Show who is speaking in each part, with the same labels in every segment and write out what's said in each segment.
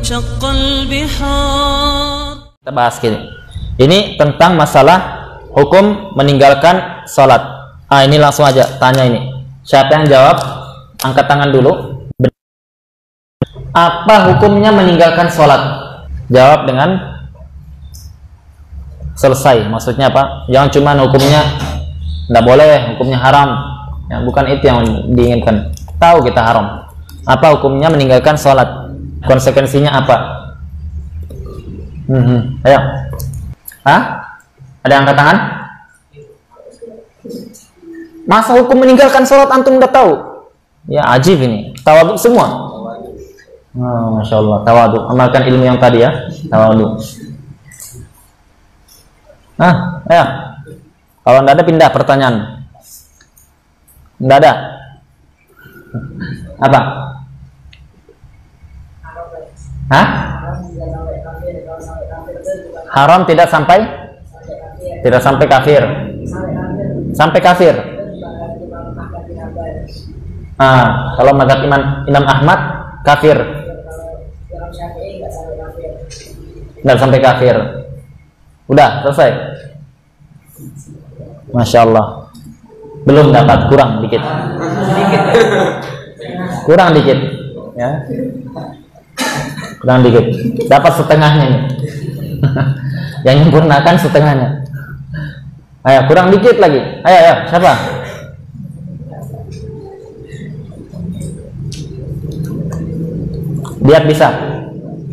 Speaker 1: Kita bahas gini. Ini tentang masalah hukum meninggalkan sholat. Ini langsung aja tanya ini. Siapa yang jawab? Angkat tangan dulu. Apa hukumnya meninggalkan sholat? Jawab dengan selesai. Maksudnya apa? Jangan cuma hukumnya tidak boleh, hukumnya haram. Ya, bukan itu yang diinginkan. Tahu kita haram. Apa hukumnya meninggalkan sholat? Konsekuensinya apa? Ayo. Ada yang angkat tangan? Masa hukum meninggalkan sholat antum udah tahu? Ya ajib ini. Tawaduk semua. Masya Allah. Tawaduk. Amalkan ilmu yang tadi ya. Tawaduk. Ayo. Kalau tidak ada pindah pertanyaan. Tidak ada. Apa? Haram tidak sampai kafir. Sampai kafir. Kalau mazhab Imam Ahmad kafir. Tidak sampai kafir. Udah selesai. Masya Allah. Belum dapat, kurang dikit. Kurang dikit. Ya. Kurang dikit. Dapat setengahnya nih. Yang menyempurnakan setengahnya. Ayo, kurang dikit lagi. Ayo, siapa? Dia bisa?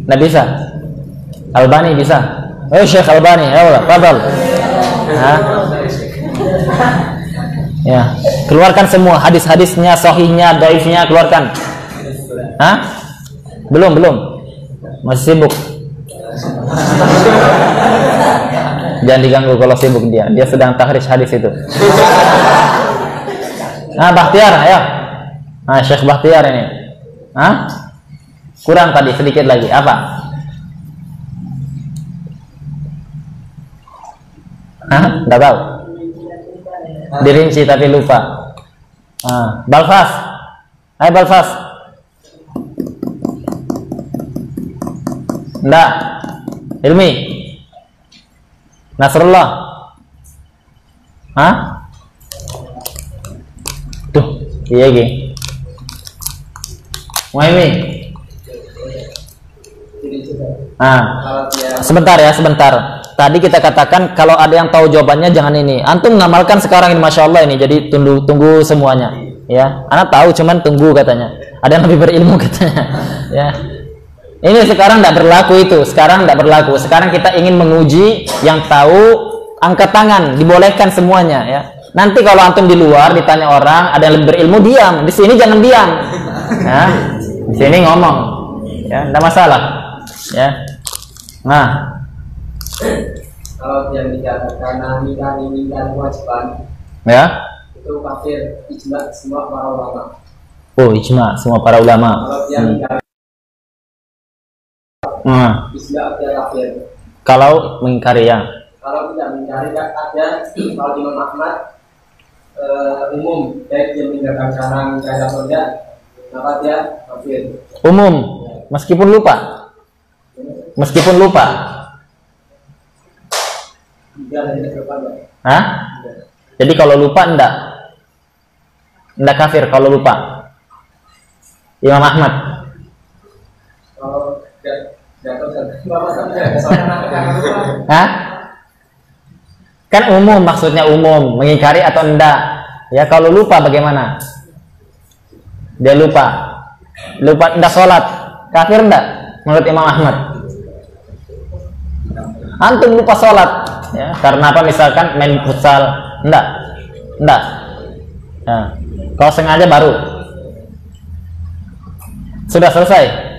Speaker 1: Nggak bisa? Albani bisa? Ayo Syekh Albani, ayo, fadhal. Ya, keluarkan semua hadis-hadisnya, sahihnya, dhaifnya, keluarkan. Belum. Masih sibuk. Jangan diganggu kalau sibuk dia. Dia sedang tahrij hadis itu. Bahtiar, ayo. Syekh Bahtiar ini. Kurang tadi sedikit lagi. Apa? Enggak tahu. Dirinci tapi lupa. Balfas. Ayo Balfas. Enggak. Ilmi. Nasrullah. Tuh, iya gini. Muhammad. Sebentar ya, sebentar. Tadi kita katakan kalau ada yang tahu jawabannya jangan ini. Antum ngamalkan sekarang ini, masya Allah ini. Jadi tunggu semuanya. Ya, anak tahu cuman tunggu katanya. Ada yang lebih berilmu katanya. Ya. Ini sekarang tidak berlaku itu. Sekarang tidak berlaku. Sekarang kita ingin menguji yang tahu, angkat tangan, dibolehkan semuanya. Ya. Nanti kalau antum di luar ditanya orang, ada yang lebih berilmu, diam. Di sini jangan diam. Ya. Di sini ngomong. Ya, tidak masalah. Ya.
Speaker 2: Kalau yang dikatakan nikah ini dan kewajiban, ya, itu kafir ijma semua para ulama.
Speaker 1: Oh, ijma semua para ulama.
Speaker 2: Kalau dia nikah, ijma dia kafir.
Speaker 1: Kalau mengingkari ya.
Speaker 2: Kalau tidak mengingkari, ada kalau Imam Ahmad umum, baik dia meninggalkan cara mengingkari atau tidak, maka dia kafir.
Speaker 1: Umum, meskipun lupa. Meskipun lupa. Jadi kalau lupa enggak kafir kalau lupa. Imam Ahmad. Kan umum, maksudnya umum, mengingkari atau enggak. Ya kalau lupa bagaimana? Dia lupa enggak sholat, kafir enggak menurut Imam Ahmad? Antum lupa sholat, ya, karena apa? Misalkan main futsal, enggak. Nah, kalau sengaja baru. Sudah selesai.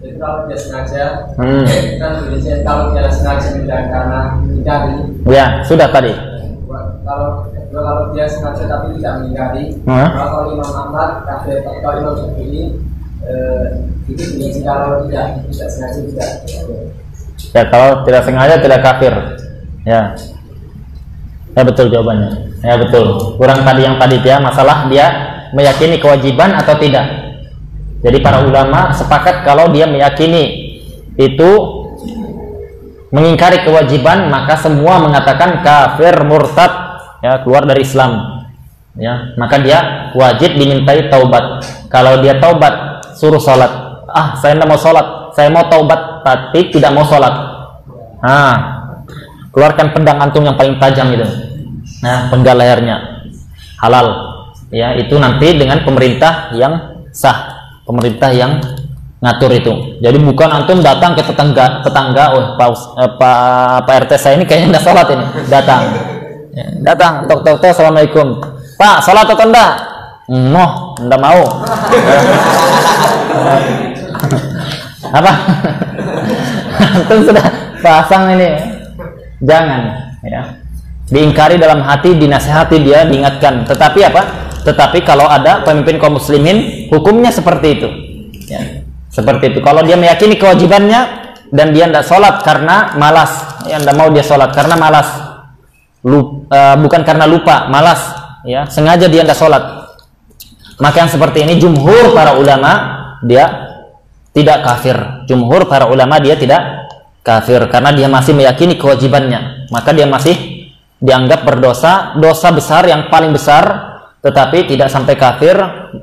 Speaker 2: Jadi kalau dia sengaja, kan kalau dia sengaja karena mengingkari. Ya, sudah tadi. Kalau dia sengaja tapi tidak mengingkari, kalau Imam Ahmad, kafir. Kalau Imam Syafi'i, itu diisi kalau tidak sengaja tidak.
Speaker 1: Ya, kalau tidak sengaja tidak kafir. Ya. Ya betul jawabannya. Ya betul. Kurang tadi yang tadi dia masalah dia meyakini kewajiban atau tidak. Jadi para ulama sepakat kalau dia meyakini itu mengingkari kewajiban, maka semua mengatakan kafir, murtad, ya, keluar dari Islam. Ya, maka dia wajib dimintai taubat. Kalau dia taubat, suruh sholat. Saya tidak mau sholat, saya mau taubat tapi tidak mau sholat. Keluarkan pedang antum yang paling tajam itu. Penggal lehernya. Halal. Ya, itu nanti dengan pemerintah yang sah, pemerintah yang ngatur itu. Jadi bukan antum datang ke tetangga, Pak RT saya ini kayaknya nggak sholat ini, datang, tok, assalamualaikum, Pak, sholat atau enggak? Enggak mau. Apa? Antum sudah pasang ini, jangan, ya. Diingkari dalam hati, dinasihati dia, diingatkan. Tetapi apa? Tetapi kalau ada pemimpin kaum muslimin, hukumnya seperti itu. Ya. Seperti itu. Kalau dia meyakini kewajibannya dan dia tidak sholat karena malas, ya, tidak mau dia sholat karena malas, bukan karena lupa, malas, ya, sengaja dia tidak sholat. Maka yang seperti ini jumhur para ulama dia tidak kafir. Jumhur para ulama dia tidak kafir karena dia masih meyakini kewajibannya. Maka dia masih dianggap berdosa, dosa besar yang paling besar, tetapi tidak sampai kafir.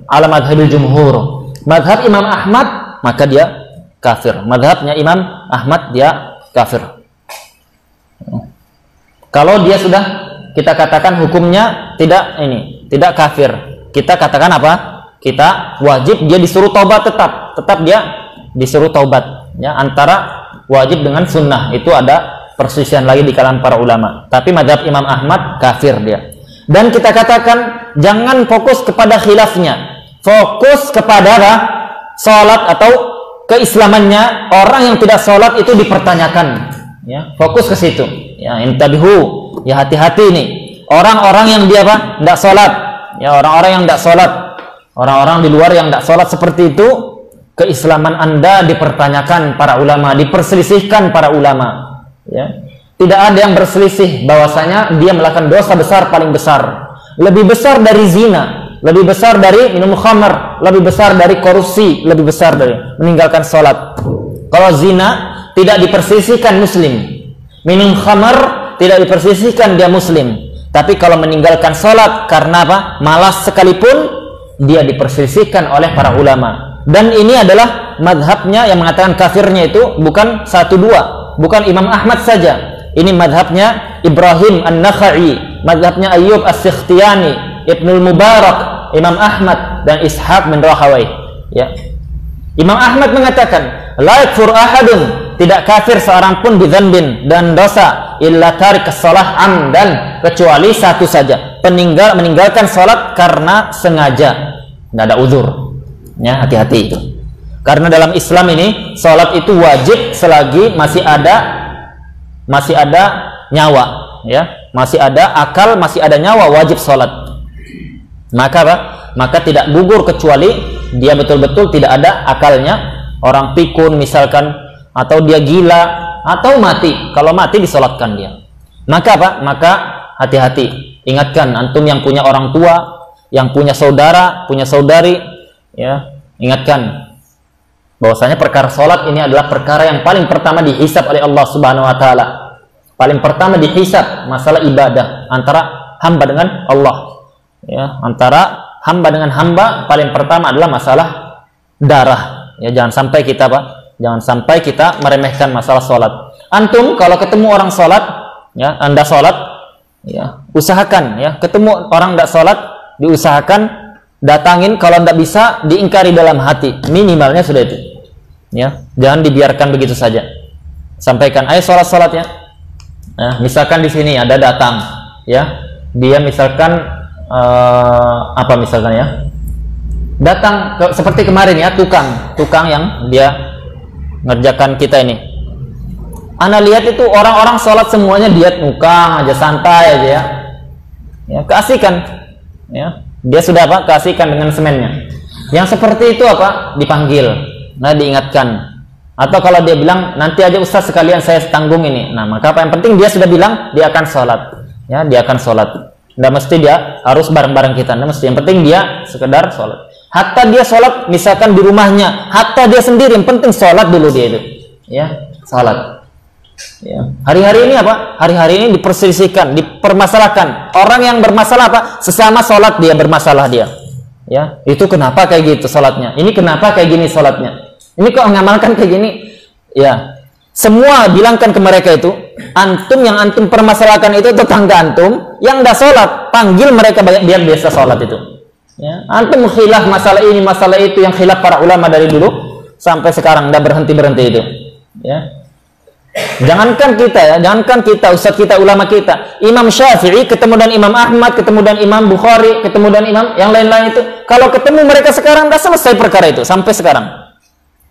Speaker 1: Ala madhabil jumhur. Madhab Imam Ahmad, maka dia kafir. Madhabnya Imam Ahmad dia kafir. Kalau dia sudah kita katakan hukumnya tidak kafir, kita katakan apa? Kita wajib dia disuruh taubat, tetap dia disuruh taubat. Ya, antara wajib dengan sunnah itu ada perselisihan lagi di kalangan para ulama. Tapi madhab Imam Ahmad kafir dia. Dan kita katakan jangan fokus kepada khilafnya, fokus kepada apa? Sholat atau keislamannya. Orang yang tidak sholat itu dipertanyakan, ya, fokus ke situ, ya, intabihu, ya, hati-hati nih orang-orang yang dia apa? Tidak sholat, ya, orang-orang yang tidak sholat, orang-orang di luar yang tidak sholat seperti itu, keislaman Anda dipertanyakan para ulama, diperselisihkan para ulama, ya. Tidak ada yang berselisih bahwasanya dia melakukan dosa besar, paling besar, lebih besar dari zina, lebih besar dari minum khamar, lebih besar dari korupsi, lebih besar dari meninggalkan sholat. Kalau zina tidak diperselisihkan muslim, minum khamar tidak diperselisihkan dia muslim. Tapi kalau meninggalkan sholat karena apa? Malas sekalipun, dia diperselisihkan oleh para ulama. Dan ini adalah madhabnya yang mengatakan kafirnya itu bukan 1-2, bukan Imam Ahmad saja. Ini madhabnya Ibrahim An-Nakhai, madhabnya Ayyub As-Sikhtiyani, Ibnul Mubarak, Imam Ahmad, dan Ishaq bin Rahawai. Ya. Imam Ahmad mengatakan, la yakfur ahadun, tidak kafir seorang pun bidzanbin, dan dosa, illa tarik as-shalah amdan, kecuali satu saja, meninggalkan salat karena sengaja, tidak ada uzur. Ya, hati-hati itu. Karena dalam Islam ini salat itu wajib selagi masih ada nyawa, ya, masih ada akal, masih ada nyawa, wajib salat. Maka apa? Maka tidak gugur kecuali dia betul-betul tidak ada akalnya, orang pikun misalkan, atau dia gila, atau mati. Kalau mati disolatkan dia. Maka apa? Maka hati-hati. Ingatkan antum yang punya orang tua, yang punya saudara, punya saudari, ya, ingatkan bahwasanya perkara solat ini adalah perkara yang paling pertama dihisab oleh Allah Subhanahu Wa Taala. Paling pertama dihisab masalah ibadah antara hamba dengan Allah. Ya, antara hamba dengan hamba paling pertama adalah masalah darah. Ya, jangan sampai kita jangan sampai kita meremehkan masalah solat. Antum kalau ketemu orang solat, ya, Anda solat, ya, usahakan, ya, ketemu orang tidak solat, diusahakan datangin, kalau tidak bisa diingkari dalam hati, minimalnya sudah itu, ya, jangan dibiarkan begitu saja. Sampaikan, ayo solatnya. Nah, misalkan di sini ada datang, ya, dia misalkan apa misalkan, ya, datang seperti kemarin, ya, tukang yang dia ngerjakan kita ini. Ana lihat itu orang-orang sholat semuanya diet muka aja, santai aja, ya, keasikan, ya, dia sudah apa, keasikan dengan semennya. Yang seperti itu apa, dipanggil, nah, diingatkan. Atau kalau dia bilang nanti aja Ustaz sekalian saya tanggung ini, nah, maka apa yang penting dia sudah bilang dia akan sholat, ya, dia akan sholat. Nggak mesti dia harus bareng-bareng kita, nggak mesti. Yang penting dia sekedar sholat. Hatta dia sholat misalkan di rumahnya, hatta dia sendiri, yang penting sholat dulu dia itu. ya, salat. Ya. Hari-hari ini apa? Hari-hari ini diperselisihkan, dipermasalahkan. Orang yang bermasalah apa? Sesama salat dia bermasalah dia. Ya, itu kenapa kayak gitu salatnya? Ini kenapa kayak gini salatnya? Ini kok ngamalkan kayak gini? Ya. Semua bilangkan ke mereka itu, antum yang antum permasalahkan itu tetangga antum yang dah salat, panggil mereka biar biasa salat itu. Ya. Antum khilaf masalah ini, masalah itu yang khilaf para ulama dari dulu sampai sekarang dah berhenti itu. Ya. Jangankan kita, ustaz kita, ulama kita, Imam Syafi'i ketemu dan Imam Ahmad, ketemu dan Imam Bukhari, ketemu dan Imam yang lain-lain itu, kalau ketemu mereka sekarang dah selesai perkara itu sampai sekarang.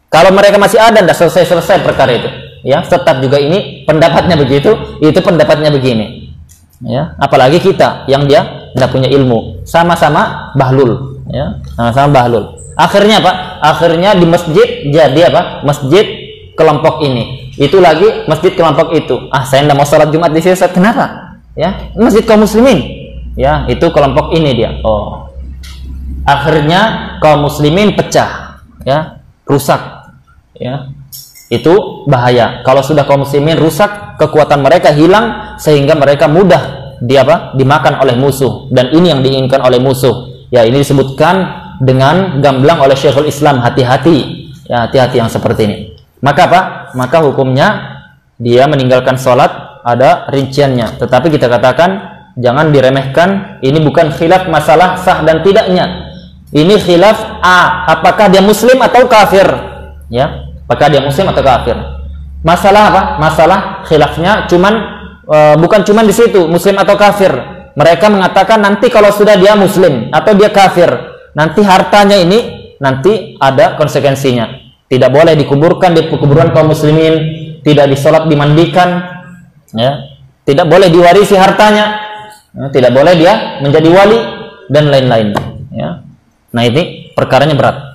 Speaker 1: Kalau mereka masih ada dah selesai perkara itu. Ya, tetap juga ini pendapatnya begitu, itu pendapatnya begini. Ya, apalagi kita yang dia tidak punya ilmu, sama-sama bahlul, ya, sama-sama bahlul. Akhirnya apa? Akhirnya di masjid jadi apa? Masjid kelompok ini. Itu lagi masjid kelompok itu. Saya tidak mau sholat Jumat di sini. Kenapa? Ya, masjid kaum muslimin. Ya, itu kelompok ini dia. Oh, akhirnya kaum muslimin pecah. Ya, rusak. Ya, itu bahaya. Kalau sudah kaum muslimin rusak, kekuatan mereka hilang sehingga mereka mudah dimakan oleh musuh. Dan ini yang diinginkan oleh musuh. Ya, ini disebutkan dengan gamblang oleh Syekhul Islam. Hati-hati. Ya, hati-hati yang seperti ini. Maka apa? Maka hukumnya dia meninggalkan sholat ada rinciannya. Tetapi kita katakan jangan diremehkan. Ini bukan khilaf masalah sah dan tidaknya. Ini khilaf apakah dia muslim atau kafir? Ya, apakah dia muslim atau kafir? Masalah apa? Masalah khilafnya bukan cuman di situ muslim atau kafir. Mereka mengatakan nanti kalau sudah dia muslim atau dia kafir, nanti hartanya ini nanti ada konsekuensinya. Tidak boleh dikuburkan di kuburan kaum muslimin, tidak disolat dimandikan, ya, tidak boleh diwarisi hartanya, ya, tidak boleh dia menjadi wali dan lain-lain. Ya. Nah ini perkaranya berat.